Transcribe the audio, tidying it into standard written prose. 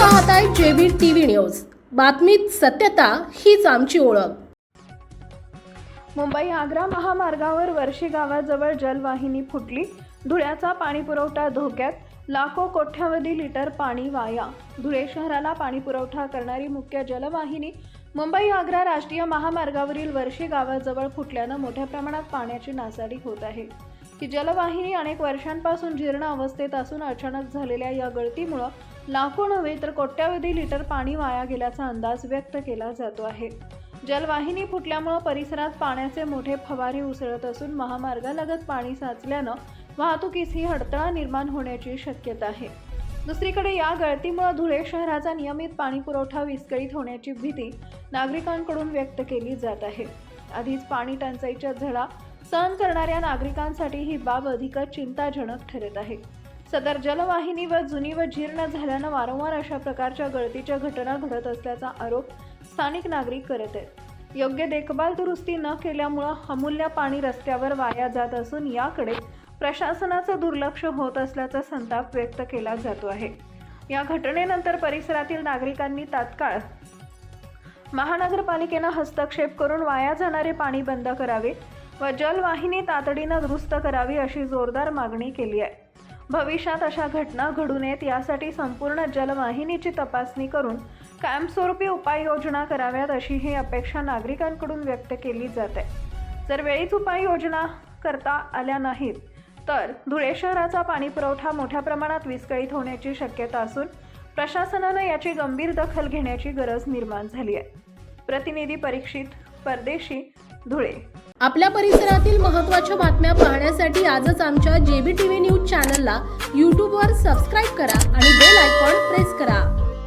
पाहताय JB TV news. बातमीत सत्यता हीच आमची ओळख। मुंबई आग्रा महामार्गावर वर्षी गावाजवळ जलवाहिनी फुटली। धुळ्याचा पाणी पुरवठा धोक्यात, लाखो कोट्यावधी लिटर पाणी वाया। धुळे शहराला पाणी पुरवठा करणारी मुख्य जलवाहिनी मुंबई आग्रा राष्ट्रीय महामार्गावरील वर्षी गावाजवळ फुटल्याने मोठ्या प्रमाणात पाण्याची नासाडी होत आहे। ही जलवाहिनी अनेक वर्षांपासून जीर्ण अवस्थेत असून अचानक झालेल्या या गळतीमुळे लाखो नव्हे तर कोट्यावधी लिटर पाणी वाया गेल्याचा अंदाज व्यक्त केला जातो आहे। जलवाहिनी फुटल्यामुळे परिसरात पाण्याचे मोठे फवारे उसळत असून महामार्गालगत पाणी साचल्याने वाहतुकीसही अडथळा निर्माण होण्याची शक्यता आहे। दुसरीकडे या गळतीमुळे धुळे शहराचा नियमित पाणी पुरवठा विस्कळीत होण्याची भीती नागरिकांकडून व्यक्त केली जात आहे। आधीच पाणी टंचाईच्या झळा सहन करणाऱ्या नागरिकांसाठी ही बाब अधिकच चिंताजनक ठरत आहे। सदर जलवाहिनी जुनी व जीर्ण झाल्याने वारंवार अशा प्रकारच्या गळतीच्या घटना घडत असल्याचा आरोप स्थानिक नागरिक करत आहेत। योग्य देखभाल दुरुस्ती न केल्यामुळे अमूल्य पाणी रस्त्यावर वाया जात असून याकडे प्रशासनाचं दुर्लक्ष होत असल्याचा संताप व्यक्त केला जातो आहे। या घटनेनंतर परिसरातील नागरिकांनी तात्काळ महानगरपालिकेने हस्तक्षेप करून वाया जाणारे पाणी बंद करावे व जलवाहिनी तातडीने दुरुस्त करावी अशी जोरदार मागणी केली आहे। भविष्यात अशा घटना घडू नयेत यासाठी संपूर्ण जलवाहिनीची तपासणी करून कायमस्वरूपी उपाययोजना कराव्यात अशी ही अपेक्षा नागरिकांकडून व्यक्त केली जाते। जर वेळीच उपाययोजना करता आल्या नाहीत तर धुळे शहराचा पाणी पुरवठा मोठ्या प्रमाणात विस्कळीत होण्याची शक्यता असून प्रशासनाने याची गंभीर दखल घेण्याची गरज निर्माण झाली आहे। प्रतिनिधी परीक्षित परदेशी, धुळे। आपल्या परिसरातील महत्त्वाच्या बातम्या पाहण्यासाठी आजच आमच्या जेबी टीव्ही न्यूज चॅनलला YouTube वर सबस्क्राइब करा आणि